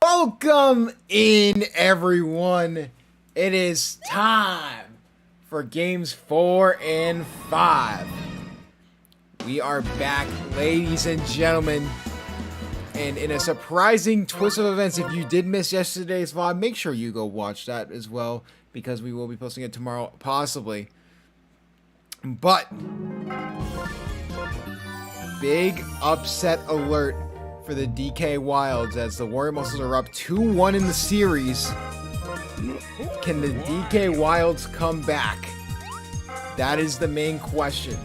Welcome in, everyone. It is time for games 4 and 5. We are back, ladies and gentlemen. And in a surprising twist of events, if you did miss yesterday's VOD, make sure you go watch that as well, because we will be posting it tomorrow, possibly. But big upset alert for the DK Wilds as the Wario Muscles are up 2-1 in the series. Can the DK Wilds come back? That is the main question.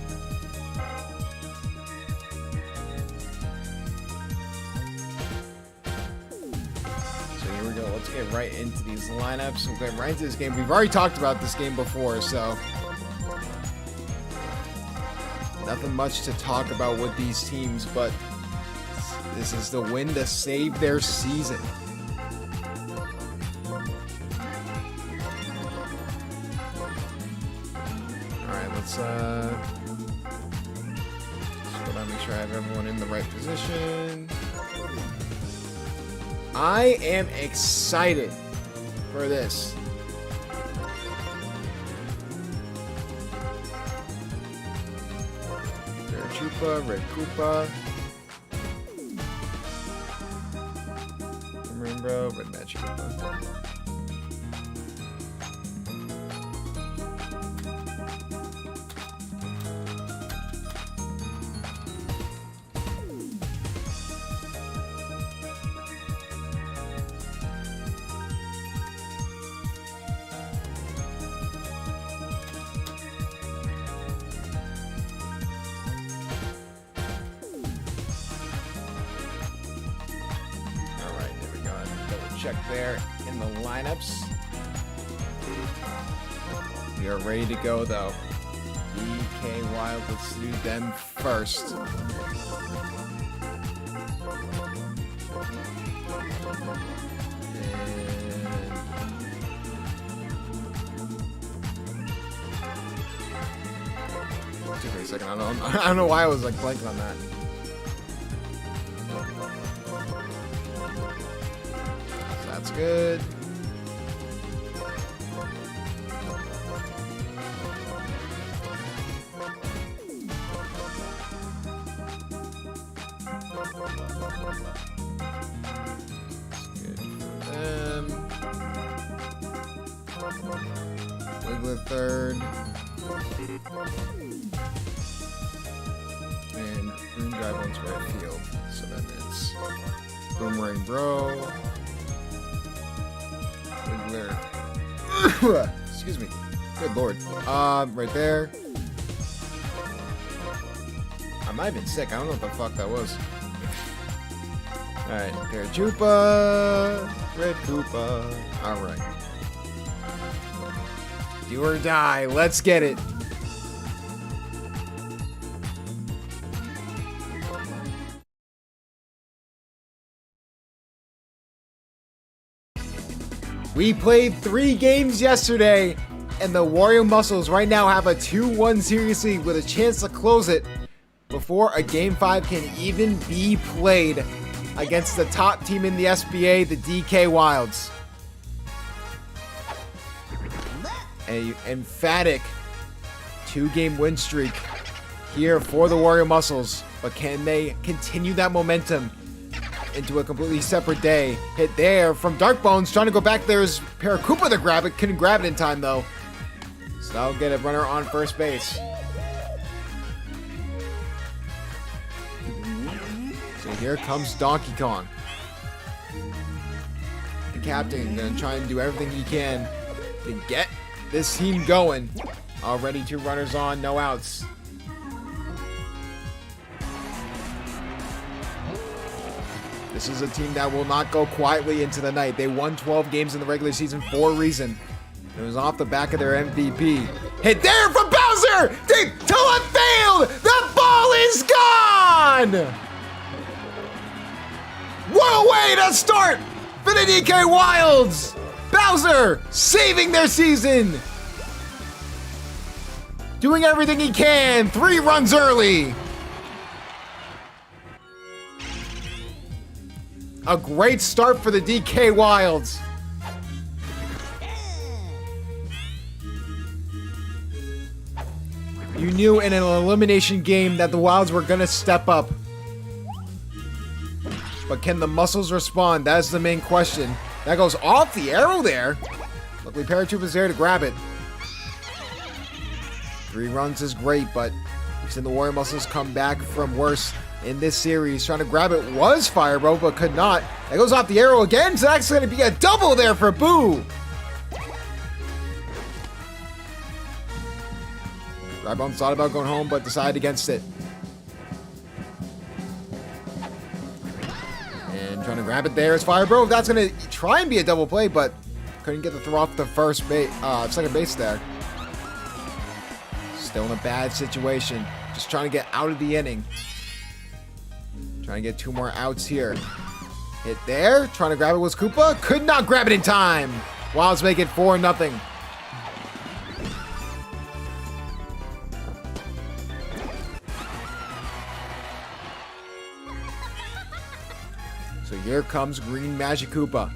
So here we go. Let's get right into these lineups. We'll get right into this game. We've already talked about this game before, so nothing much to talk about with these teams, but this is the win to save their season. Alright, let's go down, make sure I have everyone in the right position. I am excited for this. Chupa, Red Koopa, Rainbow, Red Magic Koopa. Check there in the lineups. We are ready to go though. DK Wild, let's do them first. Took me a second. I don't know why I was like blanking on that. That's good. Good for them. Wiggler third. And Green Drive onto right field. So then it's Boomerang Bro. Excuse me. Good lord. Right there. I might have been sick. I don't know what the fuck that was. Alright. Parachupa. Red Koopa. Alright. Do or die. Let's get it. We played 3 games yesterday, and the Wario Muscles right now have a 2-1 series lead with a chance to close it before a Game 5 can even be played against the top team in the SBA, the DK Wilds. An emphatic 2-game win streak here for the Wario Muscles, but can they continue that momentum into a completely separate day? Hit there from Dark Bones, trying to go back there is Paracupa to grab it. Couldn't grab it in time though. So that'll get a runner on first base. So here comes Donkey Kong. The captain gonna try and do everything he can to get this team going. Already 2 runners on, no outs. This is a team that will not go quietly into the night. They won 12 games in the regular season for a reason. It was off the back of their MVP. Hit there from Bowser! Deep to left field! The ball is gone! What a way to start for the DK Wilds! Bowser saving their season! Doing everything he can, 3 runs early! A great start for the DK Wilds. You knew in an elimination game that the Wilds were going to step up. But can the muscles respond? That is the main question. That goes off the arrow there. Luckily, Paratroopa's there to grab it. 3 runs is great, but we've seen the Wario Muscles come back from worse in this series. Trying to grab it was Fire Bro, but could not. That goes off the arrow again, so that's going to be a double there for Boo. Drybone thought about going home, but decided against it. And trying to grab it there is Fire Bro. That's going to try and be a double play, but couldn't get the throw off the second base there. Still in a bad situation. Just trying to get out of the inning. Trying to get 2 more outs here. Hit there. Trying to grab it was Koopa. Could not grab it in time. Wilds make it 4-0. So here comes Green Magic Koopa.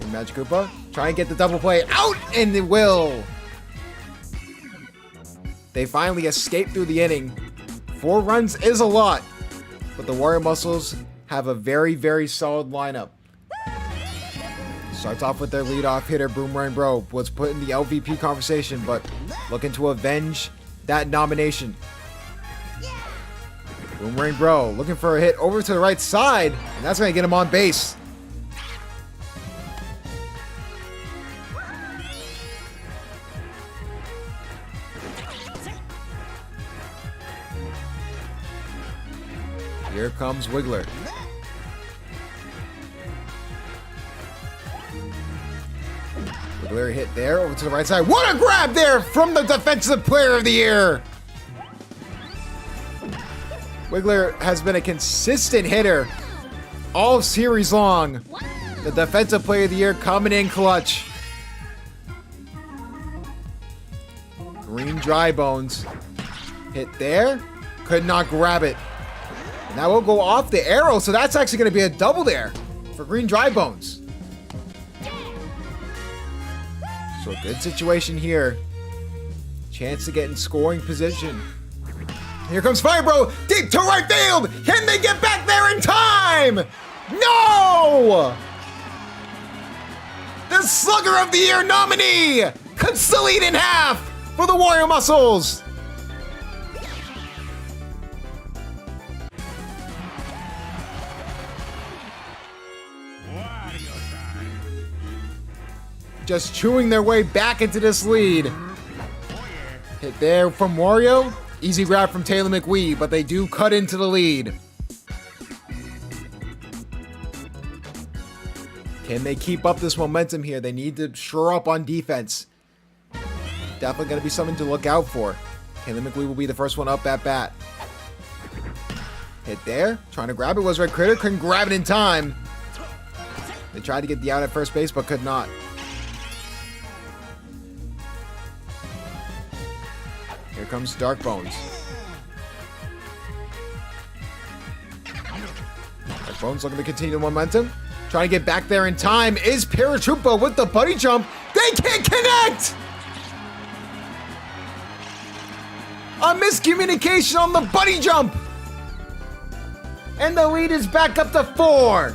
Green Magic Koopa. Try and get the double play out, and it will. They finally escape through the inning. 4 runs is a lot, but the Wario Muscles have a very, very solid lineup. Starts off with their leadoff hitter, Boomerang Bro, was put in the LVP conversation, but looking to avenge that nomination. Boomerang Bro looking for a hit over to the right side, and that's going to get him on base. Here comes Wiggler. Wiggler hit there over to the right side. What a grab there from the Defensive Player of the Year! Wiggler has been a consistent hitter all series long. The Defensive Player of the Year coming in clutch. Green Dry Bones. Hit there. Could not grab it. And that will go off the arrow, so that's actually going to be a double there for Green Dry Bones. So a good situation here. Chance to get in scoring position. Here comes Fire Bro, deep to right field. Can they get back there in time? No! The Slugger of the Year nominee cuts the lead in half for the Wario Muscles. Just chewing their way back into this lead. Hit there from Wario. Easy grab from Taylor McWee, but they do cut into the lead. Can they keep up this momentum here? They need to shore up on defense. Definitely going to be something to look out for. Taylor McWee will be the first one up at bat. Hit there. Trying to grab it was Red Critter. Couldn't grab it in time. They tried to get the out at first base, but could not. Here comes Dark Bones. Dark Bones looking to continue the momentum. Trying to get back there in time is Paratroopa with the buddy jump. They can't connect! A miscommunication on the buddy jump. And the lead is back up to 4.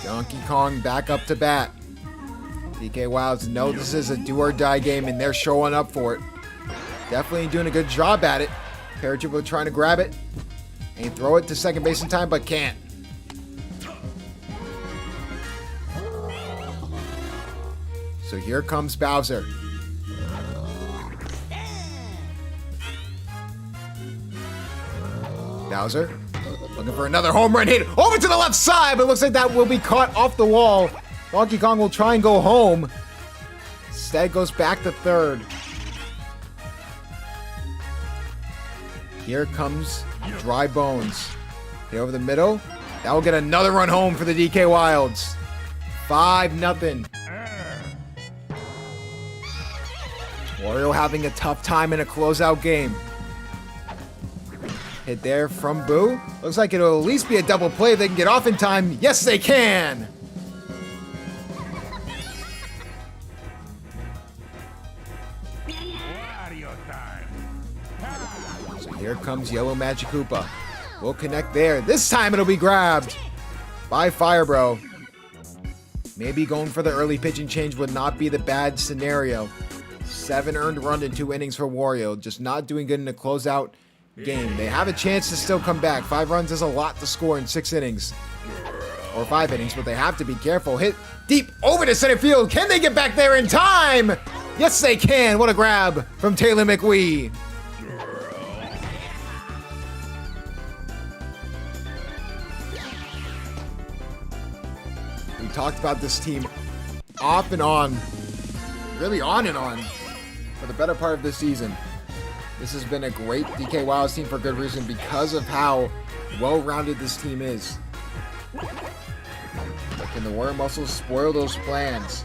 Donkey Kong back up to bat. DK Wilds know this is a do-or-die game, and they're showing up for it. Definitely doing a good job at it. Paratroopa trying to grab it and throw it to second base in time, but can't. So here comes Bowser. Bowser looking for another home run hit over to the left side, but it looks like that will be caught off the wall. Donkey Kong will try and go home. Instead goes back to third. Here comes Dry Bones. Hit over the middle. That will get another run home for the DK Wilds. 5-0. Wario having a tough time in a closeout game. Hit there from Boo. Looks like it'll at least be a double play. They can get off in time. Yes, they can. So here comes Yellow Magic Koopa. We'll connect there. This time it'll be grabbed by Firebro. Maybe going for the early pitching change would not be the bad scenario. 7 earned runs in 2 innings for Wario. Just not doing good in a closeout game. They have a chance to still come back. 5 runs is a lot to score in 6 innings. Or 5 innings, but they have to be careful. Hit deep over to center field. Can they get back there in time? Yes, they can. What a grab from Taylor McWee. We talked about this team off and on, really on and on, for the better part of this season. This has been a great DK Wilds team for good reason because of how well-rounded this team is. But can the Wario Muscles spoil those plans?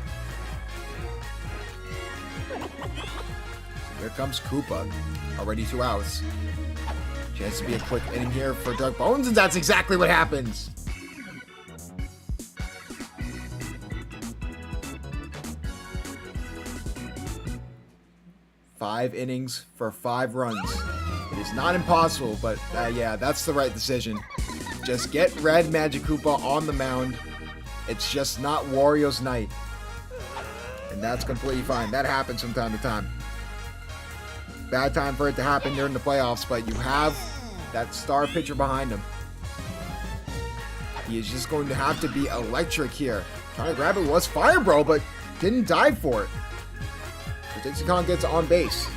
Here comes Koopa, already 2 outs. Chance to be a quick inning here for Dark Bones, and that's exactly what happens. Five innings for 5 runs. It is not impossible, but yeah, that's the right decision. Just get Red Magic Koopa on the mound. It's just not Wario's night. And that's completely fine. That happens from time to time. Bad time for it to happen during the playoffs, but you have that star pitcher behind him. He is just going to have to be electric here. Trying to grab it was Firebro, but didn't dive for it. So Dixie Kong gets on base.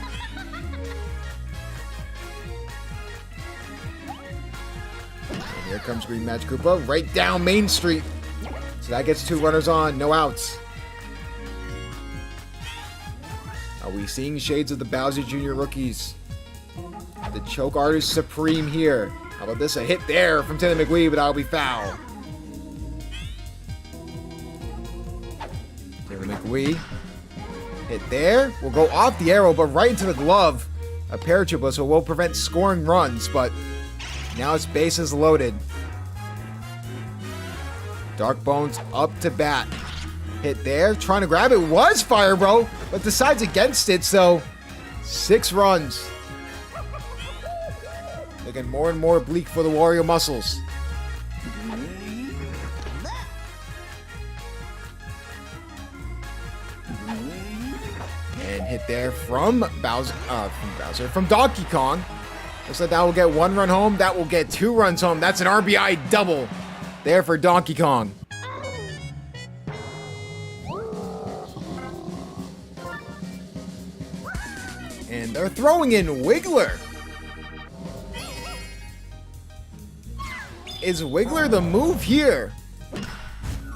And here comes Green Magic Koopa right down Main Street. So that gets 2 runners on, no outs. Are we seeing shades of the Bowser Jr. rookies? The choke artist supreme here. How about this? A hit there from Taylor McWee, but that'll be foul. Taylor McWee. Hit there. Will go off the arrow, but right into the glove of Parachupa, so it will prevent scoring runs, but now it's bases loaded. Dark Bones up to bat. Hit there. Trying to grab it was Firebro, but decides against it, so 6 runs. Looking more and more bleak for the Wario Muscles. And hit there from from Donkey Kong. Looks like that will get 1 run home. That will get 2 runs home. That's an RBI double there for Donkey Kong. And they're throwing in Wiggler. Is Wiggler the move here?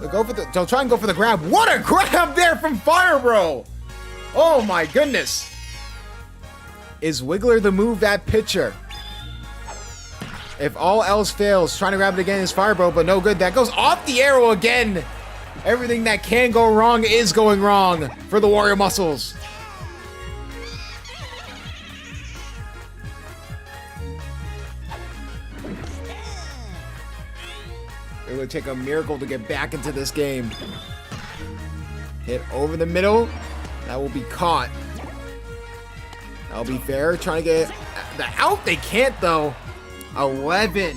They'll try and go for the grab. What a grab there from Firebro! Oh my goodness. Is Wiggler the move at pitcher? If all else fails, trying to grab it again is Firebro, but no good. That goes off the arrow again. Everything that can go wrong is going wrong for the Wario Muscles. It would take a miracle to get back into this game. Hit over the middle. That will be caught. That'll be fair. Trying to get the out. They can't, though. 11.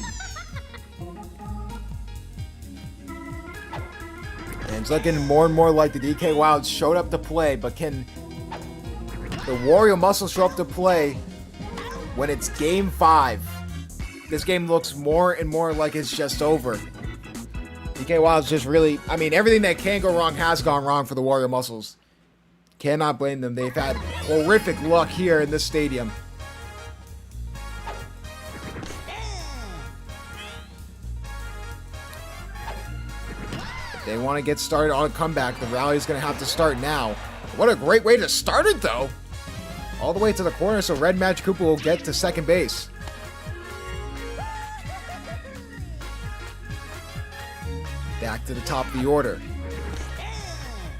And it's looking more and more like the DK Wilds showed up to play, but can the Wario Muscles show up to play when it's game 5? This game looks more and more like it's just over. DK Wilds just really, I mean, everything that can go wrong has gone wrong for the Wario Muscles. Cannot blame them. They've had horrific luck here in this stadium. If they want to get started on a comeback, the rally is going to have to start now. What a great way to start it, though. All the way to the corner, so Red Magic Koopa will get to second base. Back to the top of the order.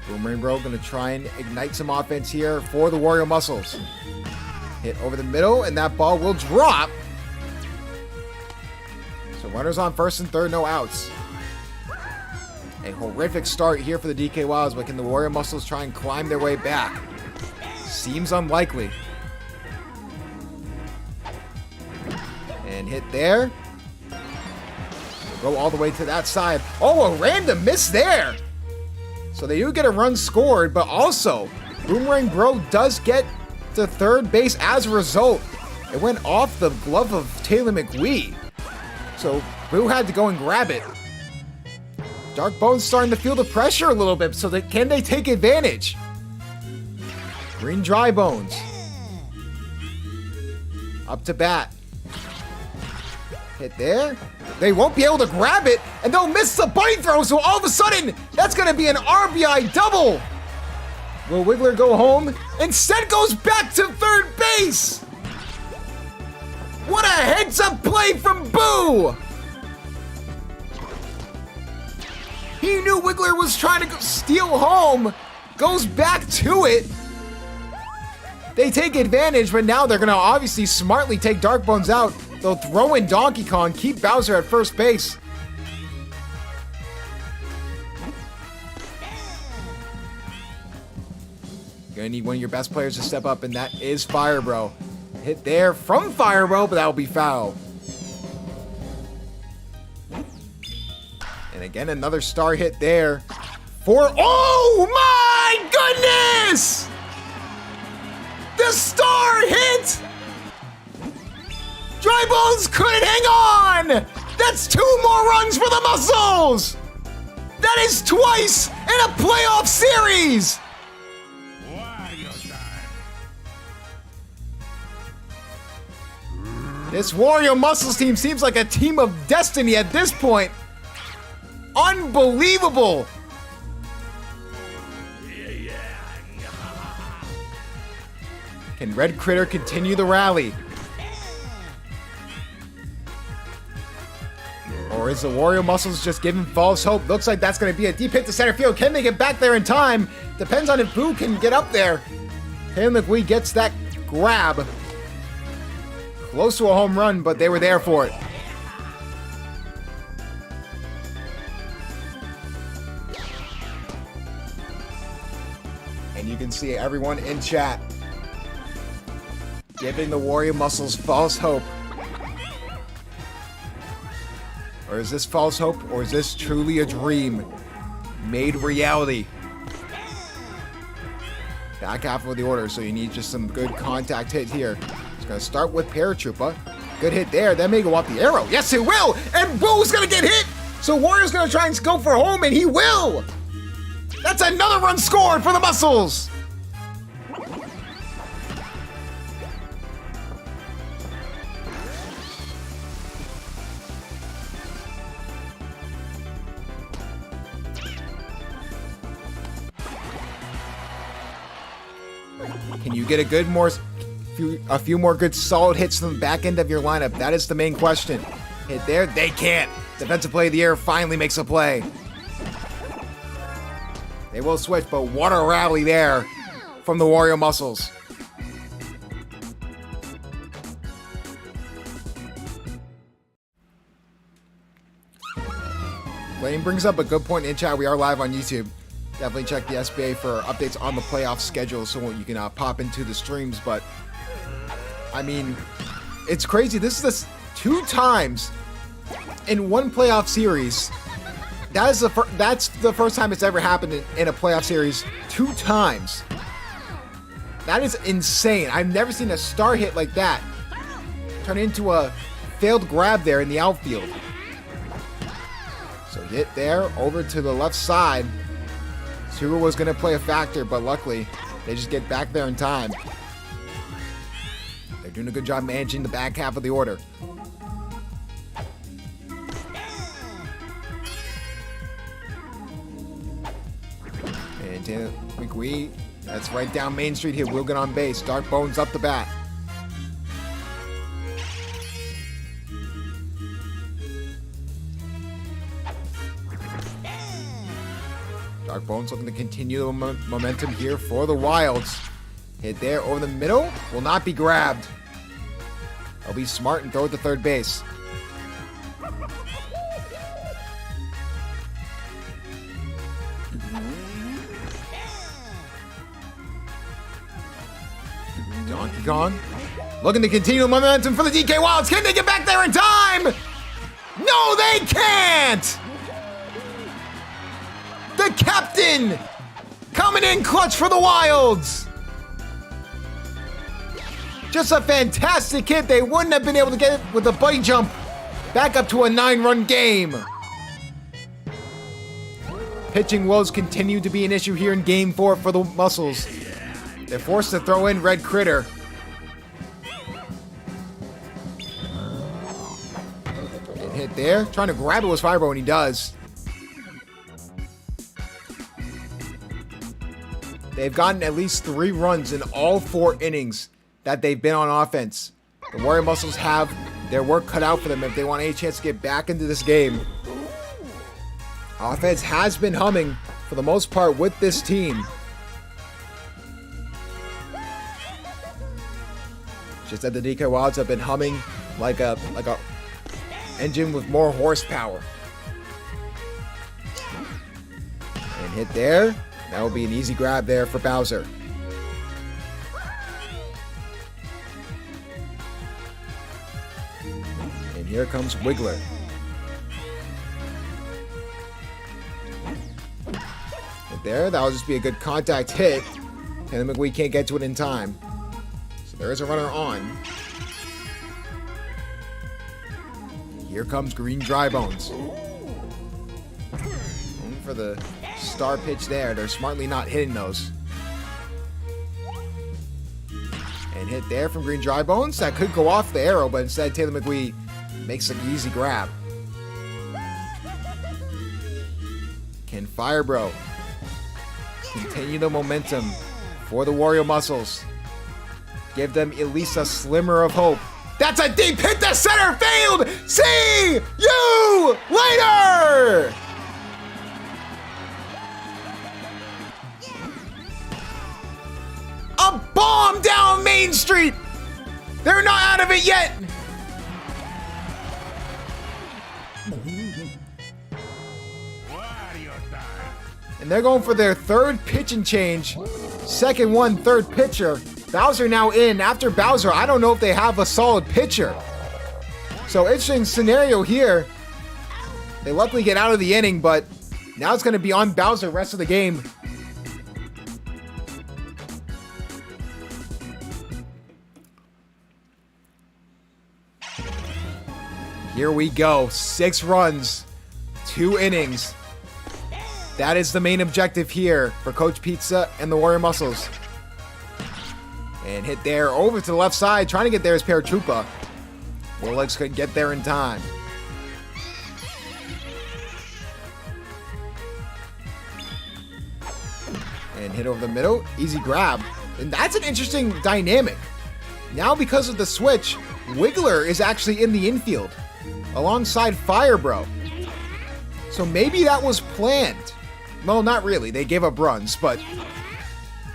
Boomerang Bro going to try and ignite some offense here for the Wario Muscles. Hit over the middle, and that ball will drop. So runners on first and third, no outs. A horrific start here for the DK Wilds, but can the Wario Muscles try and climb their way back? Seems unlikely. And hit there. Go all the way to that side. Oh, a random miss there. So they do get a run scored, but also Boomerang Bro does get to third base as a result. It went off the glove of Taylor McWee. So Boo had to go and grab it. Dark Bones starting to feel the pressure a little bit, so can they take advantage? Green Dry Bones. Up to bat. Hit there. They won't be able to grab it, and they'll miss the bunny throw, so all of a sudden, that's going to be an RBI double. Will Wiggler go home? Instead goes back to third base. What a heads-up play from Boo. He knew Wiggler was trying to steal home, goes back to it. They take advantage, but now they're going to obviously smartly take Dark Bones out. They'll throw in Donkey Kong, keep Bowser at first base. You're gonna need one of your best players to step up, and that is Fire Bro. Hit there from Fire Bro, but that will be foul. And again, another star hit there for, oh my goodness! The star hit! Dry Bones couldn't hang on! That's 2 more runs for the Muscles! That is twice in a playoff series! Wario time. This Wario Muscles team seems like a team of destiny at this point. Unbelievable! Can Red Critter continue the rally? Or is the Wario Muscles just giving false hope? Looks like that's going to be a deep hit to center field. Can they get back there in time? Depends on if Boo can get up there. Taylor McWee gets that grab. Close to a home run, but they were there for it. And you can see everyone in chat giving the Wario Muscles false hope. Or is this false hope, or is this truly a dream made reality? Back half of the order, so you need just some good contact hit here. It's going to start with Paratroopa. Good hit there. That may go off the arrow. Yes, it will! And Boo's going to get hit! So Wario's going to try and go for home, and he will! That's another run scored for the Muscles! Can you get a few more good solid hits from the back end of your lineup? That is the main question. Hit there, they can't. Defensive play of the year finally makes a play. They will switch, but what a rally there from the Wario Muscles. Lane brings up a good point in chat. We are live on YouTube. Definitely check the SBA for updates on the playoff schedule so you can pop into the streams. But, I mean, it's crazy. This is the 2 times in one playoff series. That's the first time it's ever happened in a playoff series 2 times. That is insane. I've never seen a star hit like that turn into a failed grab there in the outfield. So hit there, over to the left side. Sugar was going to play a factor, but luckily, they just get back there in time. They're doing a good job managing the back half of the order. And Taylor McWee, that's right down Main Street here. Will get on base. Dark Bones up the bat. Bones looking to continue the momentum here for the Wilds. Hit there over the middle. Will not be grabbed. They'll be smart and throw it to third base. Donkey Kong looking to continue the momentum for the DK Wilds. Can they get back there in time? No, they can't! The captain coming in clutch for the Wilds. Just a fantastic hit. They wouldn't have been able to get it with a buddy jump. Back up to a 9-run game. Pitching woes continue to be an issue here in Game 4 for the Muscles. They're forced to throw in Red Critter. Good hit there. Trying to grab it with Fireball, and he does. They've gotten at least 3 runs in all 4 innings that they've been on offense. The Wario Muscles have their work cut out for them if they want any chance to get back into this game. Offense has been humming for the most part with this team. Just that the DK Wilds have been humming like a engine with more horsepower. And hit there. That will be an easy grab there for Bowser. And here comes Wiggler. Right there, that'll just be a good contact hit. And then McGwee can't get to it in time. So there is a runner on. Here comes Green Dry Bones. Going for the star pitch there. They're smartly not hitting those. And hit there from Green Dry Bones. That could go off the arrow, but instead Taylor McGwee makes an easy grab. Can Firebro continue the momentum for the Wario Muscles? Give them at least a slimmer of hope. That's a deep hit to center field! See you later! A bomb down Main Street! They're not out of it yet! And they're going for their 3rd pitch and change. Second one, 3rd pitcher. Bowser now in. After Bowser, I don't know if they have a solid pitcher. So interesting scenario here. They luckily get out of the inning, but now it's going to be on Bowser the rest of the game. Here we go. 6 runs, 2 innings. That is the main objective here for Coach Pizza and the Wario Muscles. And hit there over to the left side. Trying to get there is Paratroopa. Warlegs couldn't get there in time. And hit over the middle. Easy grab. And that's an interesting dynamic. Now because of the switch, Wiggler is actually in the infield alongside Firebro. So maybe that was planned. Well, not really. They gave up runs, but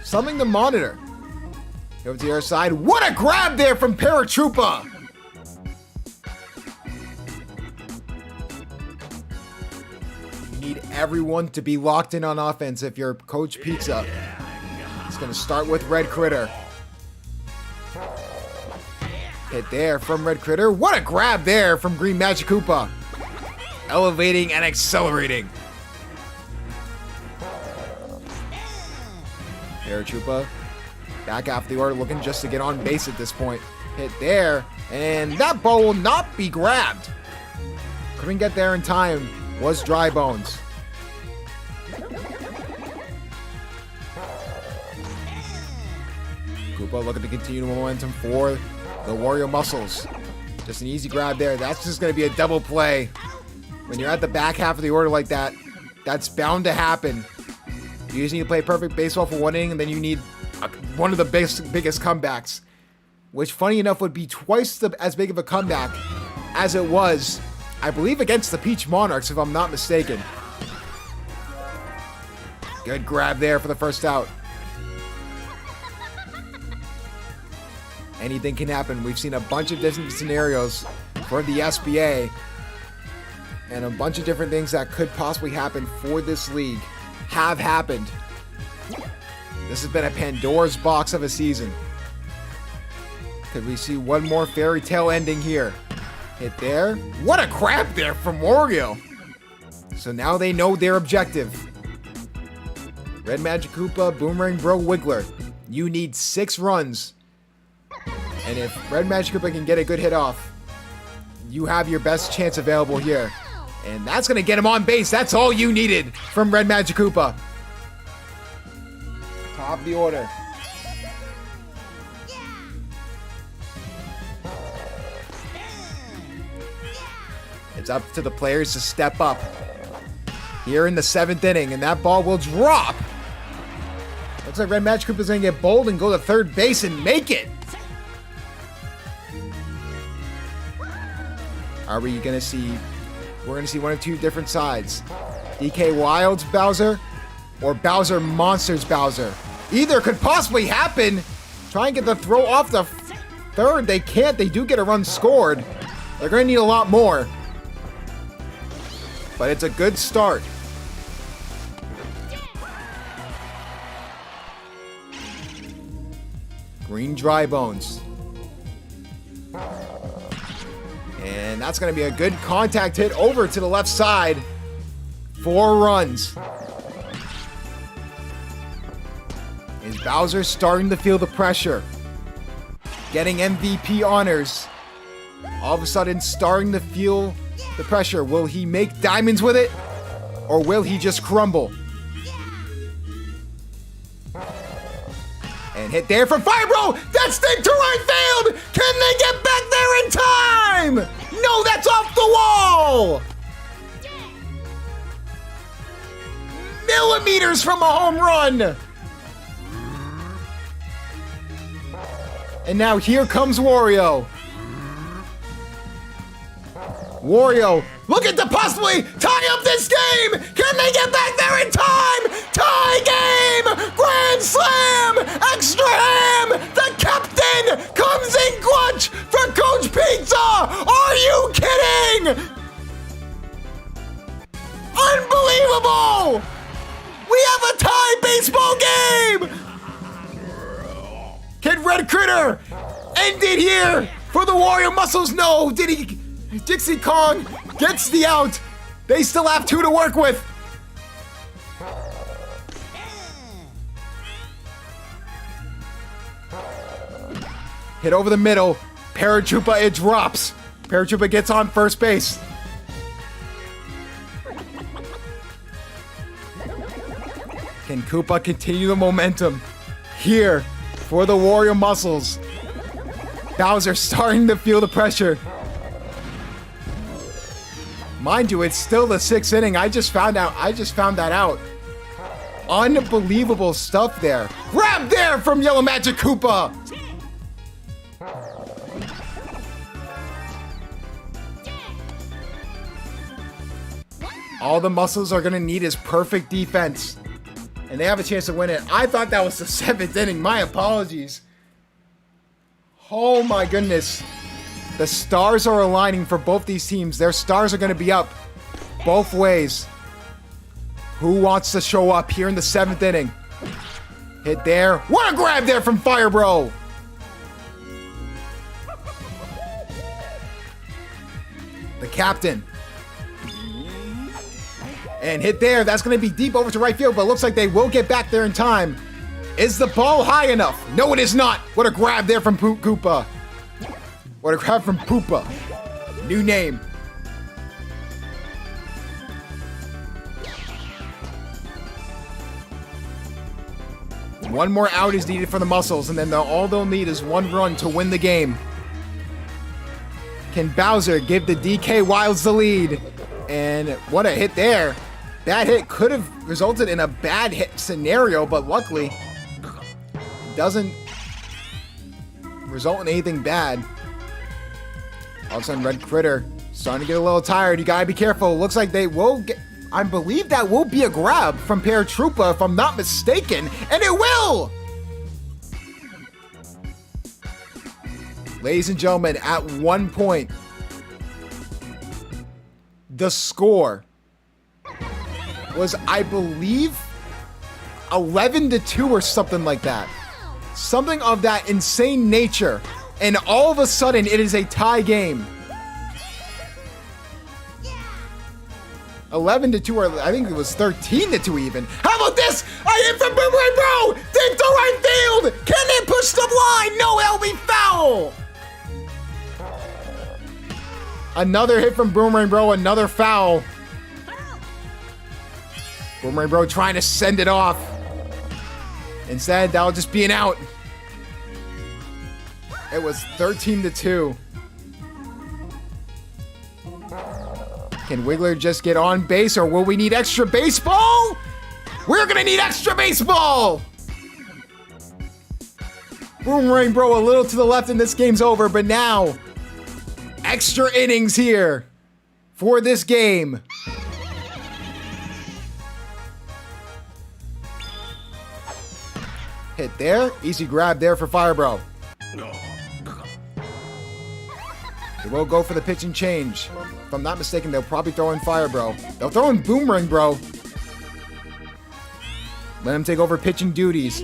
something to monitor. Over to the other side. What a grab there from Paratroopa! You need everyone to be locked in on offense if you're Coach Pizza. It's going to start with Red Critter. Hit there from Red Critter. What a grab there from Green Magic Koopa. Elevating and accelerating. Paratroopa back after the order, looking just to get on base at this point. Hit there, and that ball will not be grabbed. Couldn't get there in time, was Dry Bones. Koopa looking to continue the momentum for the Wario Muscles. Just an easy grab there. That's just going to be a double play. When you're at the back half of the order like that, that's bound to happen. You just need to play perfect baseball for 1 inning, and then you need one of the biggest comebacks, which, funny enough, would be twice as big of a comeback as it was, I believe, against the Peach Monarchs, if I'm not mistaken. Good grab there for the first out. Anything can happen. We've seen a bunch of different scenarios for the SBA and a bunch of different things that could possibly happen for this league have happened. This has been a Pandora's box of a season. Could we see one more fairy tale ending here? Hit there. What a grab there from Wario. So now they know their objective. Red Magic Koopa, Boomerang Bro, Wiggler. You need 6 runs. And if Red Magic Koopa can get a good hit off, you have your best chance available here. And that's going to get him on base. That's all you needed from Red Magic Koopa. Top of the order. It's up to the players to step up here in the 7th inning, and that ball will drop. Looks like Red Magic Koopa is going to get bold and go to third base and make it. Are we going to see... We're going to see one of 2 different sides. DK Wild's Bowser or Bowser Monsters Bowser. Either could possibly happen. Try and get the throw off the third. They can't. They do get a run scored. They're going to need a lot more. But it's a good start. Green Dry Bones. And that's going to be a good contact hit over to the left side. 4 runs. Is Bowser starting to feel the pressure? Getting MVP honors. All of a sudden starting to feel the pressure. Will he make diamonds with it? Or will he just crumble? And hit there from Fire Bro! That's stick to right field! Can they get back there in time? No, that's off the wall! Millimeters from a home run! And now here comes Wario. Wario, looking to possibly tie up this game! Can they get back there in time? Tie game! Grand slam! Extra ham! The captain comes in clutch for Coach Pizza! Are you kidding? Unbelievable! We have a tie baseball game! Can Red Critter end it here for the Wario Muscles? No, did he? Dixie Kong gets the out. They still have 2 to work with. Hit over the middle. Paratroopa, it drops. Paratroopa gets on first base. Can Koopa continue the momentum here for the Wario Muscles? Bowser starting to feel the pressure. Mind you, it's still the 6th inning. I just found that out. Unbelievable stuff there. Grab there from Yellow Magic Koopa. All the Muscles are going to need is perfect defense. And they have a chance to win it. I thought that was the 7th inning. My apologies. Oh my goodness. The stars are aligning for both these teams. Their stars are going to be up both ways. Who wants to show up here in the 7th inning? Hit there. What a grab there from Fire Bro. The captain. And hit there. That's going to be deep over to right field, but it looks like they will get back there in time. Is the ball high enough? No, it is not. What a grab there from Koopa. What a grab from Poopa. New name. One more out is needed for the Muscles, and then all they'll need is 1 run to win the game. Can Bowser give the DK Wilds the lead? And what a hit there. That hit could have resulted in a bad hit scenario, but luckily it doesn't result in anything bad. All of a sudden, Red Critter starting to get a little tired. You gotta be careful. Looks like they will I believe that will be a grab from Paratroopa, if I'm not mistaken, and it will! Ladies and gentlemen, at 1 point, the score was, I believe, 11-2 or something like that. Something of that insane nature. And all of a sudden, it is a tie game. 11-2, or I think it was 13-2 even. How about this? I hit from Boomerang Bro! Deep to right field! Can they push the line? No, that'll be foul! Another hit from Boomerang Bro, another foul. Boomerang Bro trying to send it off. Instead, that'll just be an out. It was 13-2. Can Wiggler just get on base, or will we need extra baseball? We're gonna need extra baseball! Boomerang Bro a little to the left and this game's over, but now, extra innings here for this game. Hit there, easy grab there for Fire Bro. They will go for the pitch and change. If I'm not mistaken, they'll probably throw in Fire Bro. They'll throw in Boomerang Bro. Let him take over pitching duties.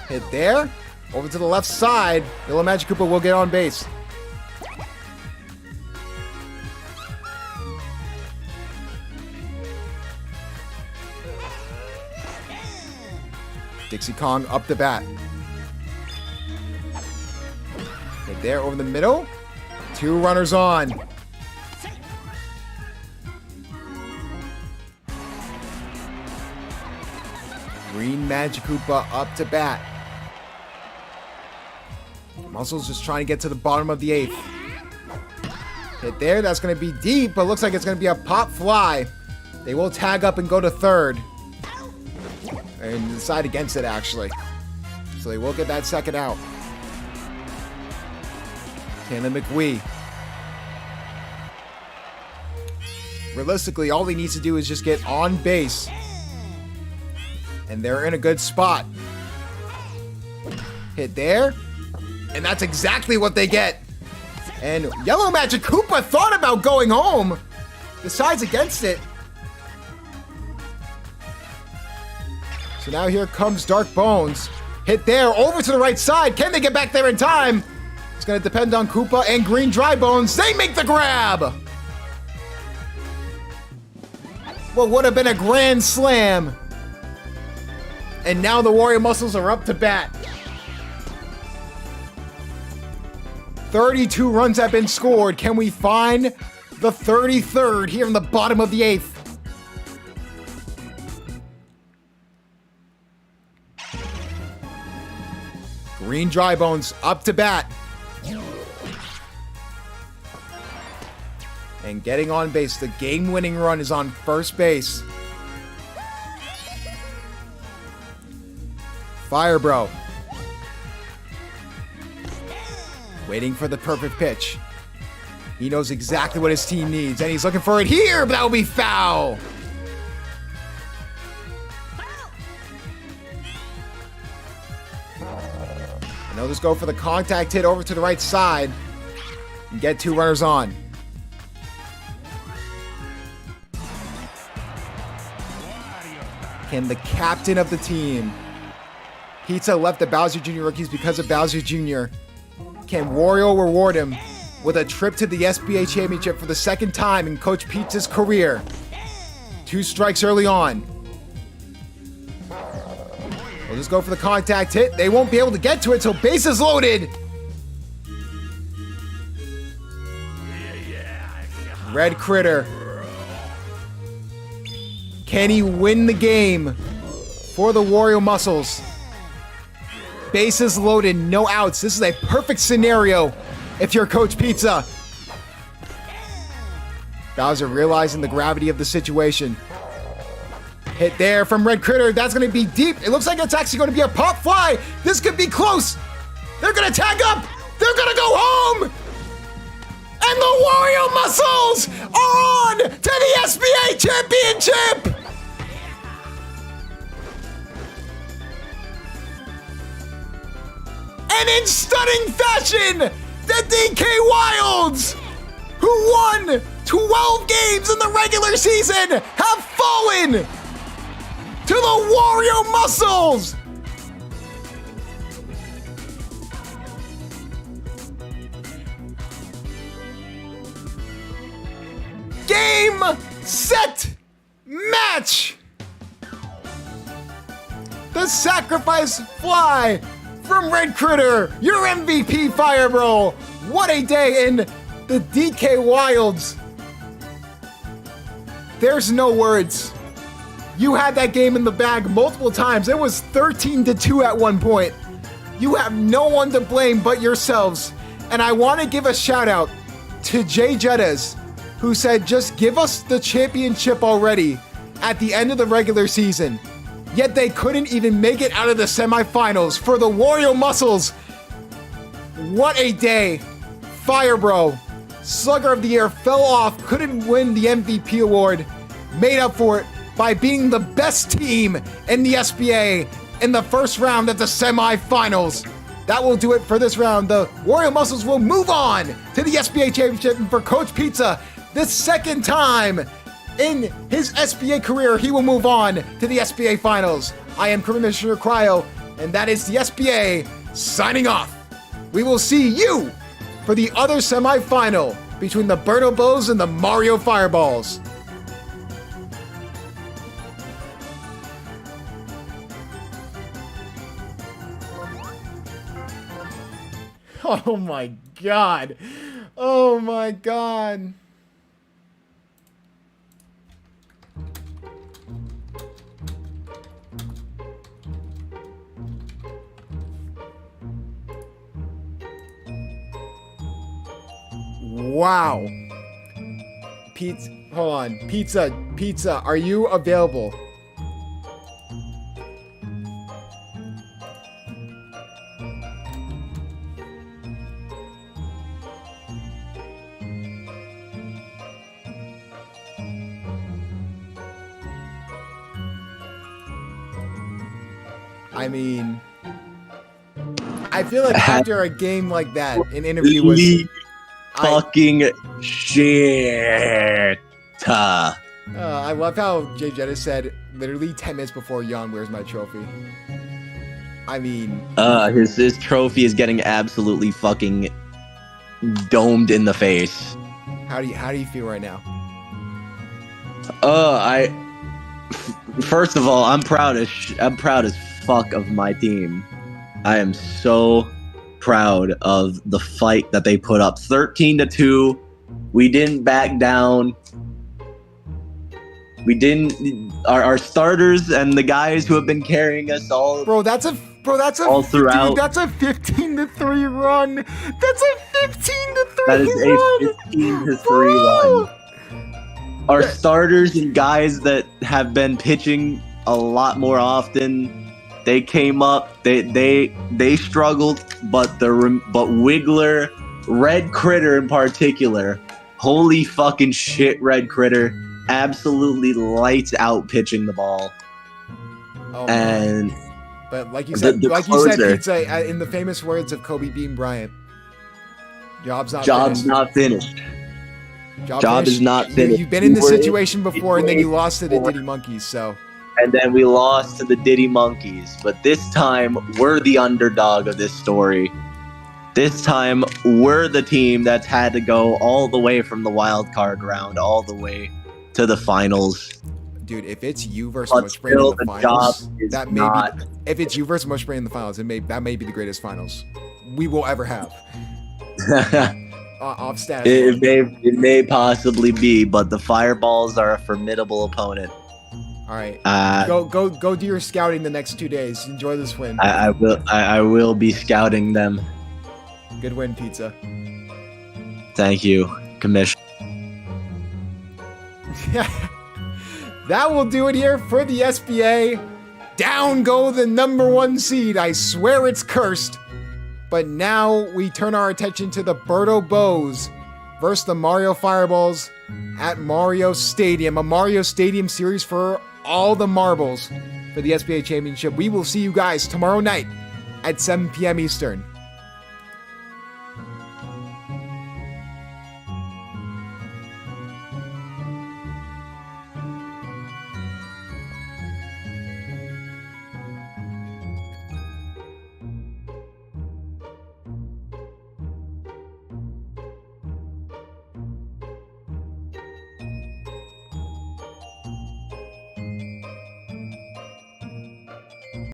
Hit there. Over to the left side. Yellow Magic Koopa will get on base. Dixie Kong up the bat. Hit there over the middle. 2 runners on. Green Magic Koopa up to bat. Muscles just trying to get to the bottom of the 8th. Hit there, that's going to be deep, but looks like it's going to be a pop fly. They will tag up and go to 3rd. And decide against it, actually. So they will get that second out. Taylor McWee. Realistically, all he needs to do is just get on base. And they're in a good spot. Hit there. And that's exactly what they get. And Yellow Magic Koopa thought about going home. Decides against it. So now here comes Dark Bones. Hit there, over to the right side. Can they get back there in time? It's going to depend on Koopa and Green Dry Bones. They make the grab. What would have been a grand slam. And now the Wario Muscles are up to bat. 32 runs have been scored. Can we find the 33rd here in the bottom of the 8th? Green Dry Bones up to bat. And getting on base. The game-winning run is on first base. Fire Bro. Waiting for the perfect pitch. He knows exactly what his team needs, and he's looking for it here, but that will be foul. And they'll just go for the contact hit over to the right side and get 2 runners on. Can the captain of the team, Pizza left the Bowser Jr. rookies because of Bowser Jr. Can Wario reward him with a trip to the SBA Championship for the 2nd time in Coach Pizza's career? 2 strikes early on. We'll just go for the contact hit. They won't be able to get to it, so bases loaded. Red Critter. Can he win the game for the Wario Muscles? Bases loaded, no outs. This is a perfect scenario if you're Coach Pizza. Bowser realizing the gravity of the situation. Hit there from Red Critter. That's going to be deep. It looks like it's actually going to be a pop fly. This could be close. They're going to tag up. They're going to go home. And the Wario Muscles are on to the SBA Championship! And in stunning fashion, the DK Wilds, who won 12 games in the regular season, have fallen to the Wario Muscles! Game, set, match! The sacrifice fly from Red Critter, your MVP Fireball. What a day in the DK Wilds. There's no words. You had that game in the bag multiple times. It was 13-2 at one point. You have no one to blame but yourselves. And I want to give a shout out to Jay Jettas, who said, just give us the championship already at the end of the regular season. Yet they couldn't even make it out of the semifinals for the Wario Muscles. What a day. Firebro, Slugger of the Year, fell off, couldn't win the MVP award, made up for it by being the best team in the SBA in the first round of the semifinals. That will do it for this round. The Wario Muscles will move on to the SBA Championship, and for Coach Pizza, the second time in his SBA career, he will move on to the SBA Finals. I am Commissioner Cryo, and that is the SBA signing off. We will see you for the other semifinal between the Birdo Bows and the Mario Fireballs. Oh my God. Oh my God. Wow. Pizza, hold on. Pizza, are you available? I mean, I feel like after a game like that, an interview was fucking shit. I love how Jay Jettis said literally 10 minutes before Yon, where's my trophy? I mean, his trophy is getting absolutely fucking domed in the face. How do you feel right now? First of all, I'm proud as fuck of my team. I am so proud of the fight that they put up. 13-2. We didn't back down. We didn't. Our starters and the guys who have been carrying us all. That's a all throughout. Dude, that's a 15-3 run. That's a 15-3 That is run. A 15-3 run. Our starters and guys that have been pitching a lot more often, they came up. They struggled, but Wiggler, Red Critter in particular, holy fucking shit, Red Critter, absolutely lights out pitching the ball. Oh, and but like you said, Pizza, in the famous words of Kobe Bean Bryant, job's not finished. Job is not finished. You've been in this situation before, and then you lost to the Diddy Monkeys, so. And then we lost to the Diddy Monkeys. But this time, we're the underdog of this story. This time, we're the team that's had to go all the way from the wild card round, all the way to the finals. Dude, if it's you versus Mushbrain in the finals, that may be. If it's you versus Mushbrain in the finals, that may be the greatest finals we will ever have. Off status. It may possibly be, but the Fireballs are a formidable opponent. All right, go do your scouting the next 2 days. Enjoy this win. I will be scouting them. Good win, Pizza. Thank you, Commissioner. That will do it here for the SBA. Down go the #1 seed. I swear it's cursed. But now we turn our attention to the Birdo Bows, versus the Mario Fireballs at Mario Stadium. A Mario Stadium series for all the marbles for the SBA Championship. We will see you guys tomorrow night at 7 p.m. Eastern.